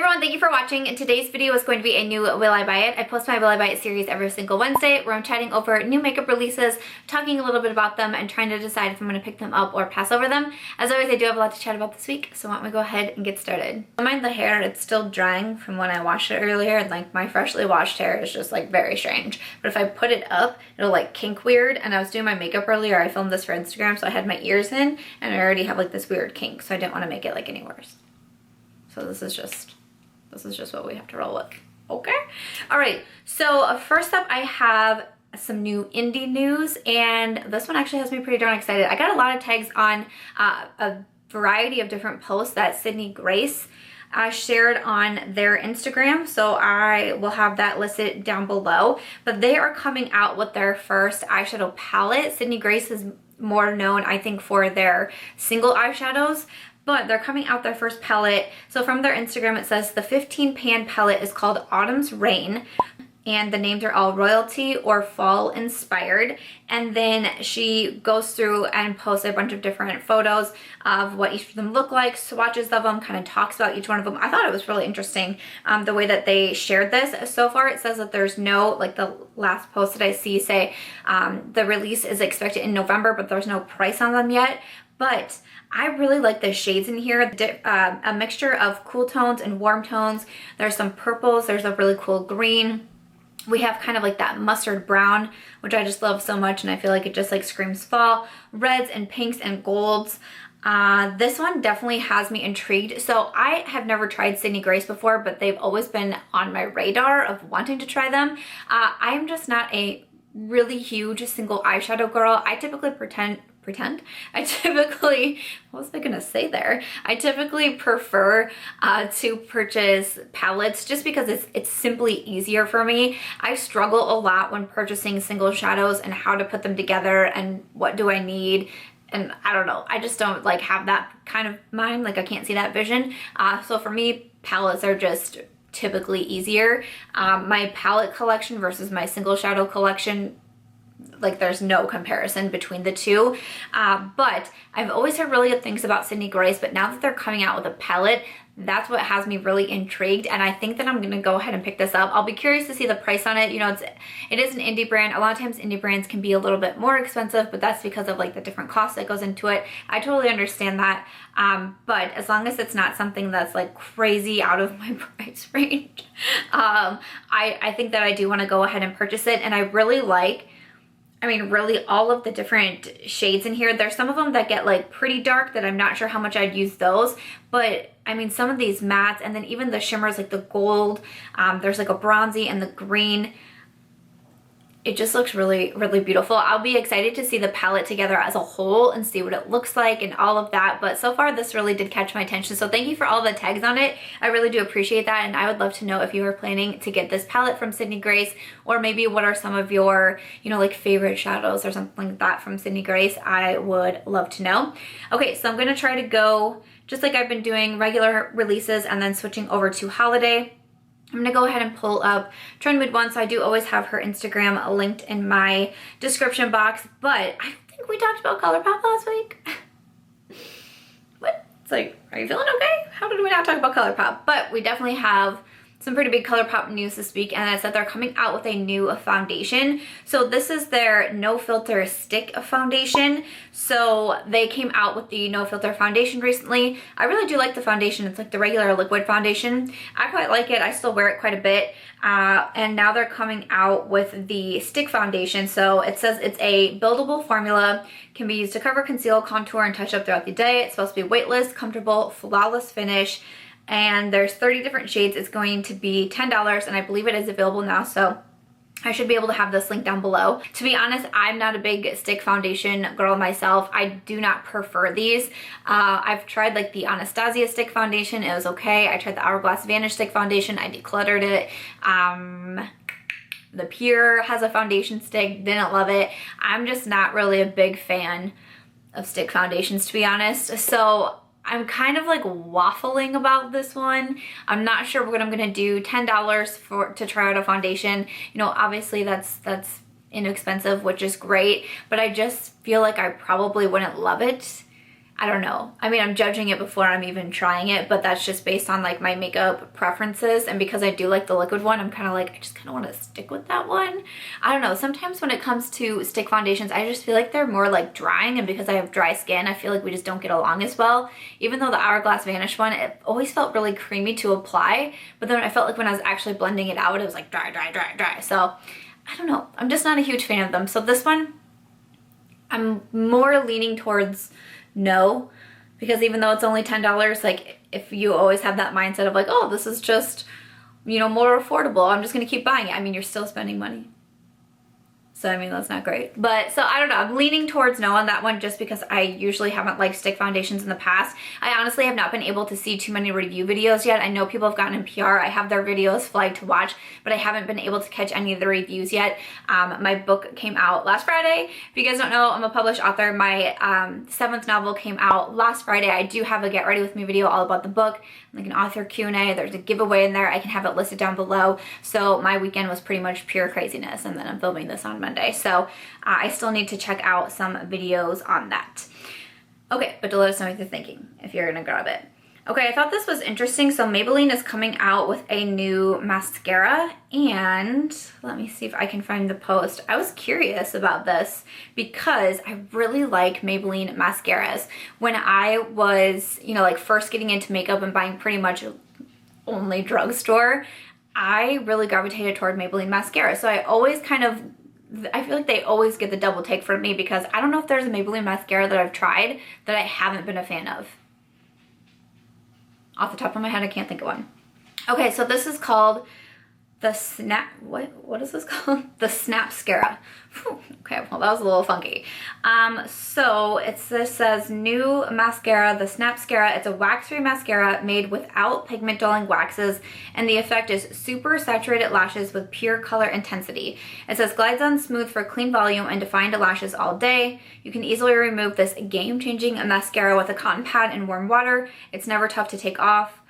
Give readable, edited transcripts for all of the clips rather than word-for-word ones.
everyone, thank you for watching. Today's video is going to be a new Will I Buy It. I post my Will I Buy It series every single Wednesday where I'm chatting over new makeup releases, talking a little bit about them, and trying to decide if I'm going to pick them up or pass over them. As always, I do have a lot to chat about this week, so why don't we go ahead and get started. Don't mind the hair, it's still drying from when I washed it earlier, and like my freshly washed hair is just like very strange. But if I put it up, it'll like kink weird, and I was doing my makeup earlier, I filmed this for Instagram, so I had my ears in, and I already have like this weird kink, so I didn't want to make it like any worse. So this is just what we have to roll with. Okay? All right, so first up I have some new indie news, and this one actually has me pretty darn excited. I got a lot of tags on a variety of different posts that Sydney Grace shared on their Instagram, so I will have that listed down below. But they are coming out with their first eyeshadow palette. Sydney Grace is more known, I think, for their single eyeshadows, but they're coming out their first palette. So from their Instagram, it says the 15 pan palette is called Autumn's Raine, and the names are all royalty or fall inspired. And then she goes through and posts a bunch of different photos of what each of them look like, swatches of them, kind of talks about each one of them. I thought it was really interesting the way that they shared this. So far it says that there's no, like the last post that I see say the release is expected in November, but there's no price on them yet. But I really like the shades in here, a mixture of cool tones and warm tones. There's some purples, there's a really cool green. We have kind of like that mustard brown, which I just love so much, and I feel like it just like screams fall. Reds and pinks and golds. This one definitely has me intrigued. So I have never tried Sydney Grace before, but they've always been on my radar of wanting to try them. I am just not a really huge single eyeshadow girl. I typically what was I gonna say there? I typically prefer to purchase palettes just because it's simply easier for me. I struggle a lot when purchasing single shadows and how to put them together and what do I need. And I don't know, I just don't like have that kind of mind, like I can't see that vision. So for me, palettes are just typically easier. My palette collection versus my single shadow collection, like there's no comparison between the two. But I've always heard really good things about Sydney Grace, but now that they're coming out with a palette, that's what has me really intrigued, and I think that I'm gonna go ahead and pick this up. I'll be curious to see the price on it. You know, it is an indie brand. A lot of times indie brands can be a little bit more expensive, but that's because of like the different costs that goes into it. I totally understand that, but as long as it's not something that's like crazy out of my price range, I think that I do want to go ahead and purchase it. And I really like, I mean, really all of the different shades in here. There's some of them that get like pretty dark that I'm not sure how much I'd use those, but I mean, some of these mattes, and then even the shimmers like the gold, there's like a bronzy and the green. It just looks really, really beautiful. I'll be excited to see the palette together as a whole and see what it looks like and all of that. But so far, this really did catch my attention. So thank you for all the tags on it. I really do appreciate that. And I would love to know if you are planning to get this palette from Sydney Grace, or maybe what are some of your, you know, like favorite shadows or something like that from Sydney Grace. I would love to know. Okay, so I'm gonna try to go just like I've been doing, regular releases and then switching over to holiday. I'm gonna go ahead and pull up Trend Mood 1, so I do always have her Instagram linked in my description box, but I don't think we talked about Colourpop last week. What? It's like, are you feeling okay? How did we not talk about Colourpop? But we definitely have some pretty big Colourpop news this week, and it's that they're coming out with a new foundation. So this is their No Filter Stick Foundation. So they came out with the No Filter Foundation recently. I really do like the foundation. It's like the regular liquid foundation. I quite like it. I still wear it quite a bit. And now they're coming out with the stick foundation. So it says it's a buildable formula, can be used to cover, conceal, contour, and touch up throughout the day. It's supposed to be weightless, comfortable, flawless finish. And there's 30 different shades. It's going to be $10, and I believe it is available now, so I should be able to have this link down below. To be honest, I'm not a big stick foundation girl myself. I do not prefer these. I've tried like the Anastasia stick foundation. It was okay. I tried the Hourglass Vanish stick foundation. I decluttered it. The Pure has a foundation stick. Didn't love it. I'm just not really a big fan of stick foundations, to be honest. So I'm kind of like waffling about this one. I'm not sure what I'm gonna do. $10 to try out a foundation. You know, obviously that's inexpensive, which is great, but I just feel like I probably wouldn't love it. I don't know. I mean, I'm judging it before I'm even trying it, but that's just based on like my makeup preferences. And because I do like the liquid one, I'm kind of like, I just kind of want to stick with that one. I don't know. Sometimes when it comes to stick foundations, I just feel like they're more like drying. And because I have dry skin, I feel like we just don't get along as well. Even though the Hourglass Vanish one, it always felt really creamy to apply. But then I felt like when I was actually blending it out, it was like dry, dry, dry, dry. So I don't know. I'm just not a huge fan of them. So this one, I'm more leaning towards no, because even though it's only $10, like if you always have that mindset of like, oh, this is just, you know, more affordable, I'm just gonna keep buying it. I mean, you're still spending money. So, I mean, that's not great. But, so, I don't know. I'm leaning towards no on that one just because I usually haven't liked stick foundations in the past. I honestly have not been able to see too many review videos yet. I know people have gotten in PR. I have their videos flagged to watch, but I haven't been able to catch any of the reviews yet. My book came out last Friday. If you guys don't know, I'm a published author. My 7th novel came out last Friday. I do have a Get Ready With Me video all about the book, like an author Q&A. There's a giveaway in there. I can have it listed down below. So my weekend was pretty much pure craziness, and then I'm filming this on Monday. So I still need to check out some videos on that. Okay, but to let us know what you're thinking if you're gonna grab it. Okay, I thought this was interesting. So Maybelline is coming out with a new mascara, and let me see if I can find the post. I was curious about this because I really like Maybelline mascaras. When I was, you know, like first getting into makeup and buying pretty much only drugstore, I really gravitated toward Maybelline mascara. So I always I feel like they always get the double take for me because I don't know if there's a Maybelline mascara that I've tried that I haven't been a fan of. Off the top of my head, I can't think of one. Okay, so this is called the what is this called? The Snapscara. Okay, well that was a little funky. So this says new mascara, the Snapscara. It's a wax-free mascara made without pigment dulling waxes, and the effect is super saturated lashes with pure color intensity. It says glides on smooth for clean volume and defined lashes all day. You can easily remove this game-changing mascara with a cotton pad and warm water. It's never tough to take off.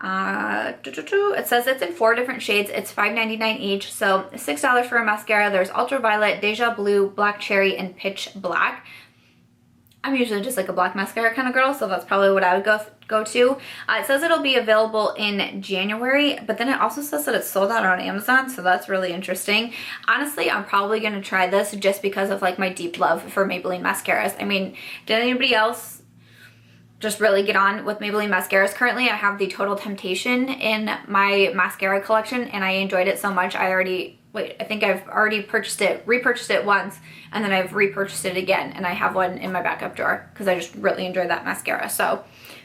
It says it's in 4 different shades. It's $5.99 each, so $6 for a mascara. There's ultraviolet, deja blue, black cherry, and pitch black. I'm usually just like a black mascara kind of girl, so that's probably what I would go to. It says it'll be available in January, but then it also says that it's sold out on Amazon, so that's really interesting. Honestly, I'm probably gonna try this just because of like my deep love for Maybelline mascaras. I mean, did anybody else just really get on with Maybelline mascaras? Currently, I have the Total Temptation in my mascara collection, and I enjoyed it so much. I think I've already repurchased it once, and then I've repurchased it again, and I have one in my backup drawer because I just really enjoyed that mascara. So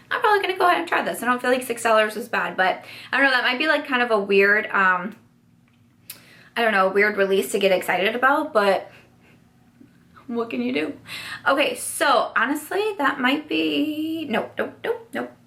I'm probably gonna go ahead and try this. I don't feel like $6 is bad, but I don't know, that might be like kind of a weird, I don't know, weird release to get excited about, but what can you do? Okay, so honestly, that might be, nope.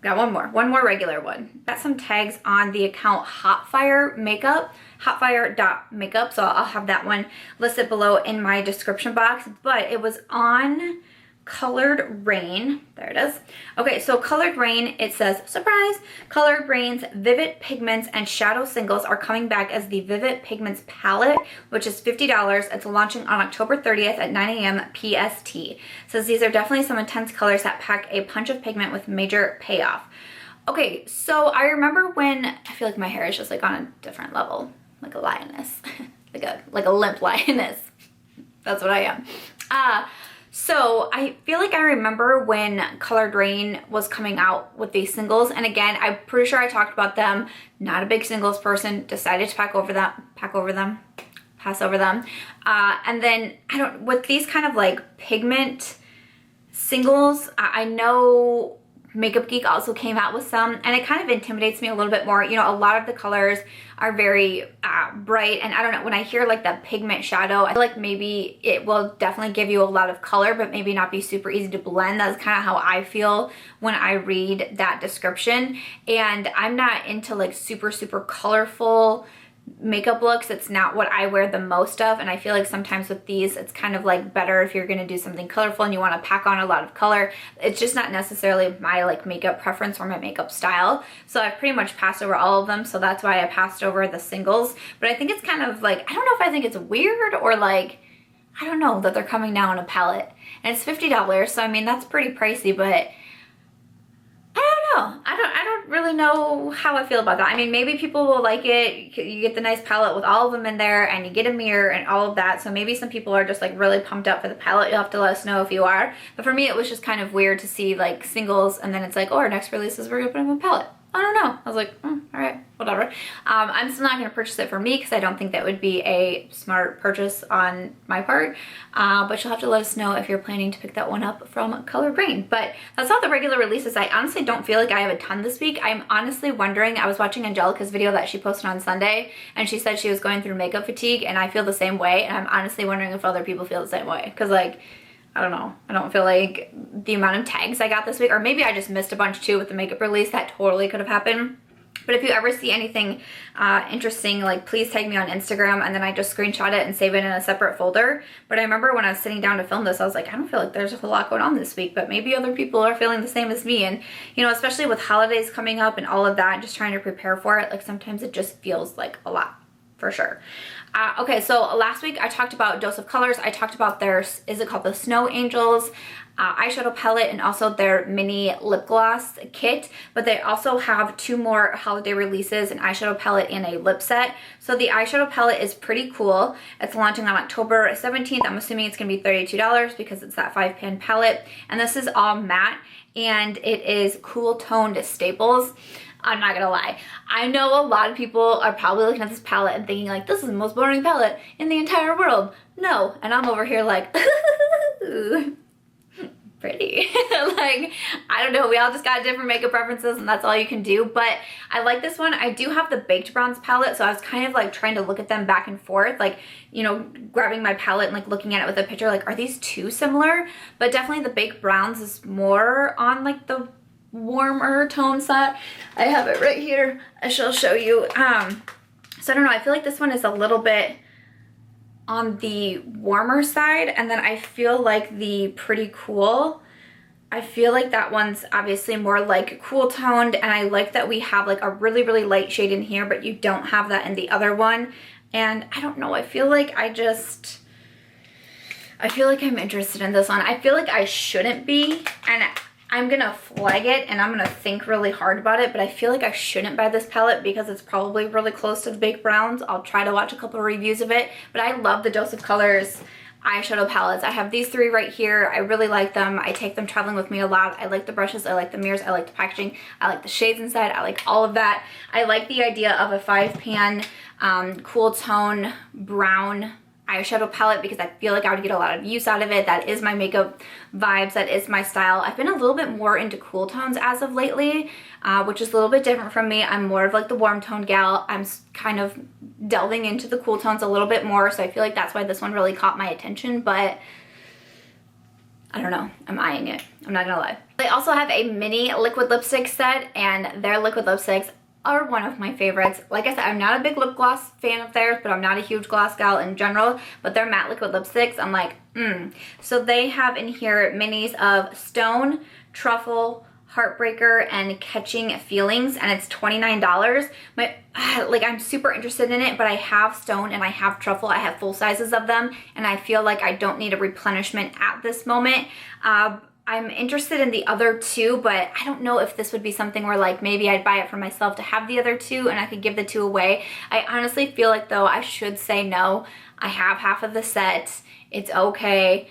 Got one more regular one. Got some tags on the account Hotfire Makeup, hotfire.makeup, so I'll have that one listed below in my description box, but it was on Colored Raine. There it is. Okay, so Colored Raine, it says, surprise, Colored Raine's Vivid Pigments and Shadow Singles are coming back as the Vivid Pigments palette, which is $50. It's launching on October 30th at 9 a.m. PST. It says these are definitely some intense colors that pack a punch of pigment with major payoff. Okay, so I remember when, I feel like my hair is just like on a different level, like a lioness, like a limp lioness. That's what I am. So I feel like I remember when Colored Raine was coming out with these singles, and again, I'm pretty sure I talked about them. Not a big singles person, decided to pass over them. And then with these kind of like pigment singles, I know Makeup Geek also came out with some, and it kind of intimidates me a little bit more. You know, a lot of the colors are very bright, and I don't know, when I hear like the pigment shadow, I feel like maybe it will definitely give you a lot of color, but maybe not be super easy to blend. That's kind of how I feel when I read that description, and I'm not into like super colorful makeup looks. It's not what I wear the most of, and I feel like sometimes with these it's kind of like better if you're gonna do something colorful and you want to pack on a lot of color. It's just not necessarily my like makeup preference or my makeup style, so I've pretty much passed over all of them, so that's why I passed over the singles. But I think it's kind of like, I don't know if I think it's weird or like, I don't know, that they're coming now in a palette, and it's $50, so I mean that's pretty pricey, but know. I don't really know how I feel about that. I mean, maybe people will like it. You get the nice palette with all of them in there, and you get a mirror and all of that. So maybe some people are just like really pumped up for the palette. You'll have to let us know if you are. But for me, it was just kind of weird to see like singles, and then it's like, oh, our next release is we're gonna put them in a palette. I don't know. I was like, all right, whatever. I'm still not going to purchase it for me because I don't think that would be a smart purchase on my part. But you'll have to let us know if you're planning to pick that one up from Raine. But that's all the regular releases. I honestly don't feel like I have a ton this week. I'm honestly wondering, I was watching Angelica's video that she posted on Sunday, and she said she was going through makeup fatigue, and I feel the same way. And I'm honestly wondering if other people feel the same way. Because like, I don't know. I don't feel like the amount of tags I got this week, or maybe I just missed a bunch too with the makeup release. That totally could have happened. But if you ever see anything interesting, like please tag me on Instagram, and then I just screenshot it and save it in a separate folder. But I remember when I was sitting down to film this, I was like, I don't feel like there's a whole lot going on this week, but maybe other people are feeling the same as me. And you know, especially with holidays coming up and all of that, just trying to prepare for it, like sometimes it just feels like a lot. For sure. Okay, so last week I talked about Dose of Colors. I talked about their, is it called the Snow Angels eyeshadow palette, and also their mini lip gloss kit. But they also have 2 more holiday releases, an eyeshadow palette and a lip set. So the eyeshadow palette is pretty cool. It's launching on October 17th. I'm assuming it's going to be $32 because it's that 5-pan palette. And this is all matte, and it is cool toned staples. I'm not gonna lie. I know a lot of people are probably looking at this palette and thinking like, this is the most boring palette in the entire world. No, and I'm over here like, pretty. Like, I don't know, we all just got different makeup preferences, and that's all you can do. But I like this one. I do have the Baked Bronze palette, so I was kind of like trying to look at them back and forth, like, you know, grabbing my palette and like looking at it with a picture, like, are these too similar? But definitely the Baked Browns is more on like the warmer tone side. I have it right here. I shall show you. So I don't know, I feel like this one is a little bit on the warmer side, and then I feel like the Pretty Cool, I feel like that one's obviously more like cool toned, and I like that we have like a really, really light shade in here, but you don't have that in the other one. And I don't know, I feel like I'm interested in this one. I feel like I shouldn't be, and I'm gonna flag it and I'm gonna think really hard about it, but I feel like I shouldn't buy this palette because it's probably really close to the Baked Browns. I'll try to watch a couple of reviews of it, but I love the Dose of Colors eyeshadow palettes. I have these 3 right here. I really like them. I take them traveling with me a lot. I like the brushes, I like the mirrors, I like the packaging, I like the shades inside, I like all of that. I like the idea of a 5-pan cool tone brown eyeshadow palette because I feel like I would get a lot of use out of it. That is my makeup vibes, that is my style. I've been a little bit more into cool tones as of lately, which is a little bit different from me. I'm more of like the warm tone gal. I'm kind of delving into the cool tones a little bit more, so I feel like that's why this one really caught my attention. But I don't know, I'm eyeing it, I'm not gonna lie. They also have a mini liquid lipstick set, and their liquid lipsticks are one of my favorites. Like I said, I'm not a big lip gloss fan of theirs, but I'm not a huge gloss gal in general, but their matte liquid lipsticks, I'm like, So they have in here minis of Stone, Truffle, Heartbreaker, and Catching Feelings, and it's $29. Like, I'm super interested in it, but I have Stone and I have Truffle. I have full sizes of them, and I feel like I don't need a replenishment at this moment. I'm interested in the other 2, but I don't know if this would be something where like maybe I'd buy it for myself to have the other 2 and I could give the 2 away. I honestly feel like though I should say no. I have half of the set. It's okay.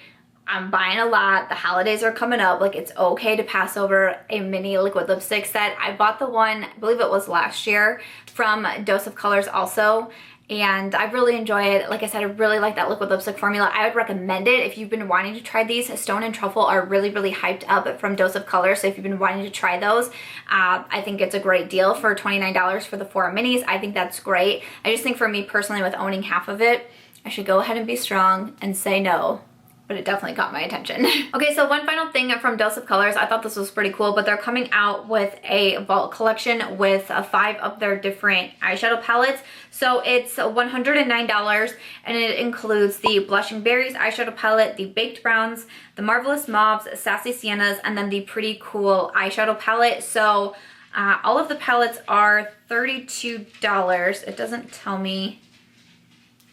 I'm buying a lot. The holidays are coming up. Like, it's okay to pass over a mini liquid lipstick set. I bought the one, I believe it was last year, from Dose of Colors also, and I really enjoy it. Like I said, I really like that liquid lipstick formula. I would recommend it if you've been wanting to try these. Stone and Truffle are really, really hyped up from Dose of Color, so if you've been wanting to try those, I think it's a great deal for $29 for the 4 minis. I think that's great. I just think for me personally, with owning half of it, I should go ahead and be strong and say no. But it definitely caught my attention. Okay, so one final thing from Dose of Colors. I thought this was pretty cool, but they're coming out with a vault collection with 5 of their different eyeshadow palettes. So it's $109, and it includes the Blushing Berries eyeshadow palette, the Baked Browns, the Marvelous Mauves, Sassy Siennas, and then the Pretty Cool eyeshadow palette. So all of the palettes are $32. It doesn't tell me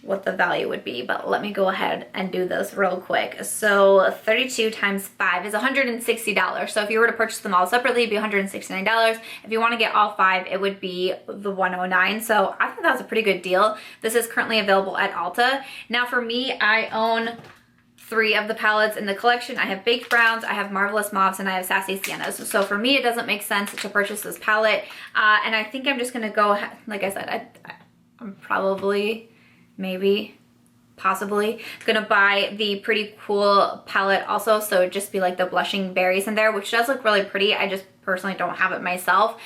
what the value would be, but let me go ahead and do this real quick. So 32 times 5 is $160. So if you were to purchase them all separately, it'd be $169. If you want to get all 5, it would be the $109. So I think that's a pretty good deal. This is currently available at Ulta. Now for me, I own 3 of the palettes in the collection. I have Baked Browns, I have Marvelous Mauves, and I have Sassy Siennas. So for me, it doesn't make sense to purchase this palette. And I think I'm just gonna go, like I said, I'm probably, maybe, possibly gonna buy the Pretty Cool palette also, so it'd just be like the blushing berries in there, which does look really pretty. I just personally don't have it myself.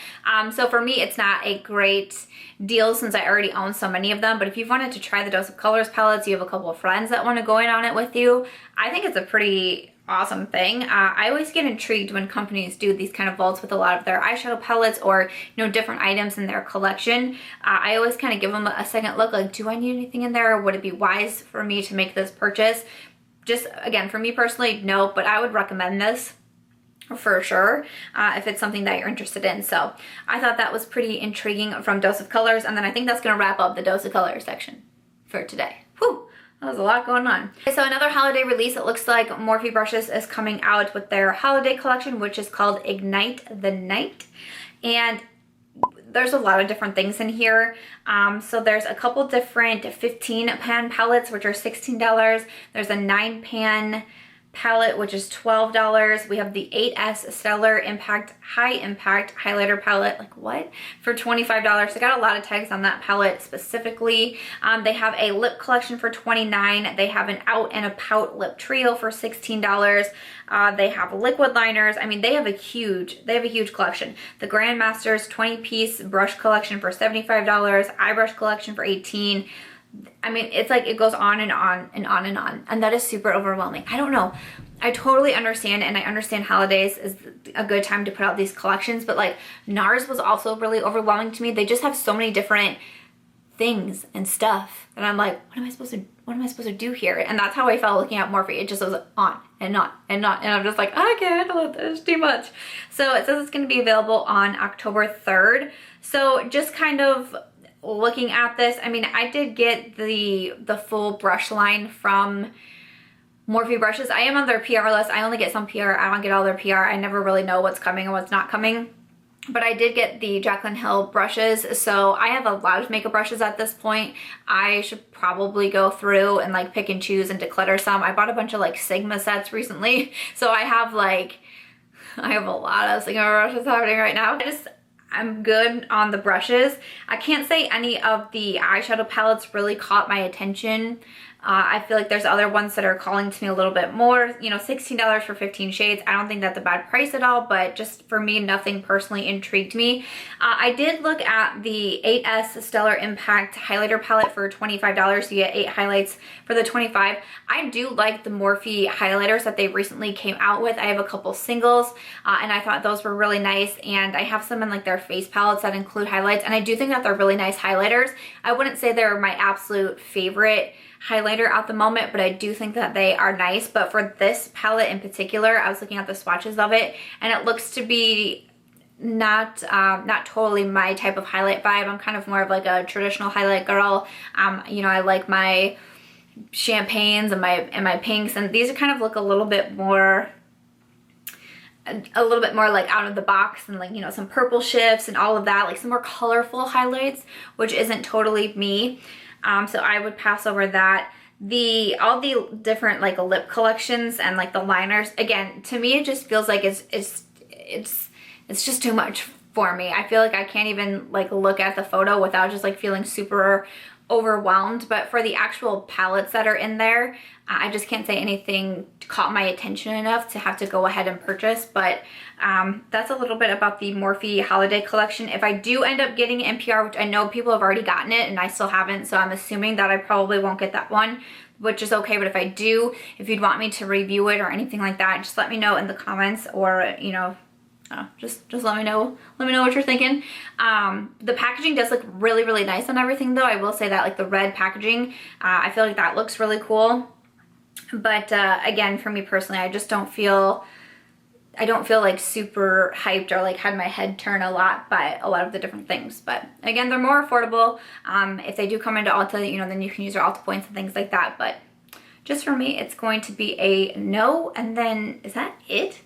So for me, it's not a great deal since I already own so many of them, but if you've wanted to try the Dose of Colors palettes, you have a couple of friends that want to go in on it with you, I think it's a pretty awesome thing. I always get intrigued when companies do these kind of vaults with a lot of their eyeshadow palettes or, you know, different items in their collection. I always kind of give them a second look, like, do I need anything in there? Or would it be wise for me to make this purchase? Just, again, for me personally, no, but I would recommend this for sure if it's something that you're interested in. So I thought that was pretty intriguing from Dose of Colors, and then I think that's going to wrap up the Dose of Colors section for today. Whew. That was a lot going on. Okay, so another holiday release, it looks like Morphe Brushes is coming out with their holiday collection, which is called Ignite the Night. And there's a lot of different things in here. So there's a couple different 15 pan palettes, which are $16. There's a 9 pan palette, which is $12. We have the 8S Stellar Impact High Impact Highlighter Palette, like what? For $25. They got a lot of tags on that palette specifically. They have a lip collection for $29. They have an Out and a Pout lip trio for $16. They have liquid liners. I mean, they have a huge collection. The Grandmasters 20-piece brush collection for $75. Eye brush collection for $18. I mean, it's like it goes on and on and on and on, and that is super overwhelming. I don't know. I totally understand, and I understand holidays is a good time to put out these collections, but like NARS was also really overwhelming to me. They just have so many different things and stuff that I'm like, what am I supposed to do here? And that's how I felt looking at Morphe. It just was on and on and on, and I'm just like, I can't handle it. There's too much. So it says it's going to be available on October 3rd. So just kind of looking at this, I mean, I did get the full brush line from Morphe Brushes. I am on their PR list. I only get some PR. I don't get all their PR. I never really know what's coming and what's not coming. But I did get the Jaclyn Hill brushes, so I have a lot of makeup brushes at this point. I should probably go through and like pick and choose and declutter some. I bought a bunch of like Sigma sets recently, so I have a lot of Sigma brushes happening right now. I'm good on the brushes. I can't say any of the eyeshadow palettes really caught my attention. I feel like there's other ones that are calling to me a little bit more. You know, $16 for 15 shades. I don't think that's a bad price at all, but just for me, nothing personally intrigued me. I did look at the 8S Stellar Impact Highlighter Palette for $25. You get 8 highlights for the $25. I do like the Morphe highlighters that they recently came out with. I have a couple singles, and I thought those were really nice, and I have some in like their face palettes that include highlights, and I do think that they're really nice highlighters. I wouldn't say they're my absolute favorite highlighter at the moment, but I do think that they are nice. But for this palette in particular, I was looking at the swatches of it, and it looks to be not totally my type of highlight vibe. I'm kind of more of like a traditional highlight girl. You know, I like my champagnes and my pinks, and these kind of look a little bit more like out of the box, and like, you know, some purple shifts and all of that, like some more colorful highlights, which isn't totally me. So I would pass over that. All the different like lip collections and like the liners, again, to me it just feels like it's just too much for me. I feel like I can't even like look at the photo without just like feeling super overwhelmed. But for the actual palettes that are in there, I just can't say anything caught my attention enough to have to go ahead and purchase. But that's a little bit about the Morphe holiday collection. If I do end up getting NPR, which I know people have already gotten it and I still haven't, so I'm assuming that I probably won't get that one, which is okay. But if I do, if you'd want me to review it or anything like that, just let me know in the comments, or you know, just let me know what you're thinking. The packaging does look really, really nice on everything though. I will say that, like the red packaging, I feel like that looks really cool. But again, for me personally, I just don't feel I don't feel like super hyped or like had my head turn a lot by a lot of the different things. But again, they're more affordable. If they do come into Ulta, you know, then you can use your Ulta points and things like that. But just for me, it's going to be a no. And then, is that it?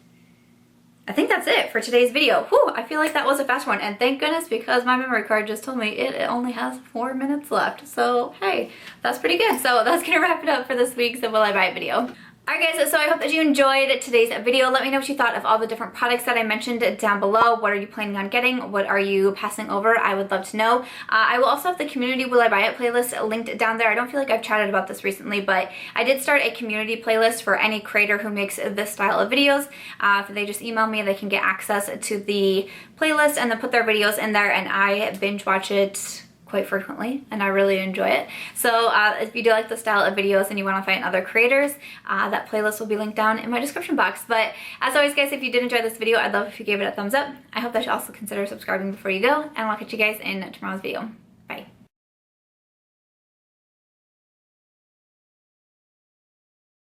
I think that's it for today's video. Whew, I feel like that was a fast one. And thank goodness, because my memory card just told me it only has 4 minutes left. So hey, that's pretty good. So that's gonna wrap it up for this week's Will I Buy It video. Alright guys, so I hope that you enjoyed today's video. Let me know what you thought of all the different products that I mentioned down below. What are you planning on getting? What are you passing over? I would love to know. I will also have the community Will I Buy It playlist linked down there. I don't feel like I've chatted about this recently, but I did start a community playlist for any creator who makes this style of videos. If they just email me, they can get access to the playlist and then put their videos in there, and I binge watch it quite frequently, and I really enjoy it. So if you do like the style of videos and you want to find other creators, that playlist will be linked down in my description box. But as always guys, if you did enjoy this video, I'd love if you gave it a thumbs up. I hope that you also consider subscribing before you go, and I'll catch you guys in tomorrow's video.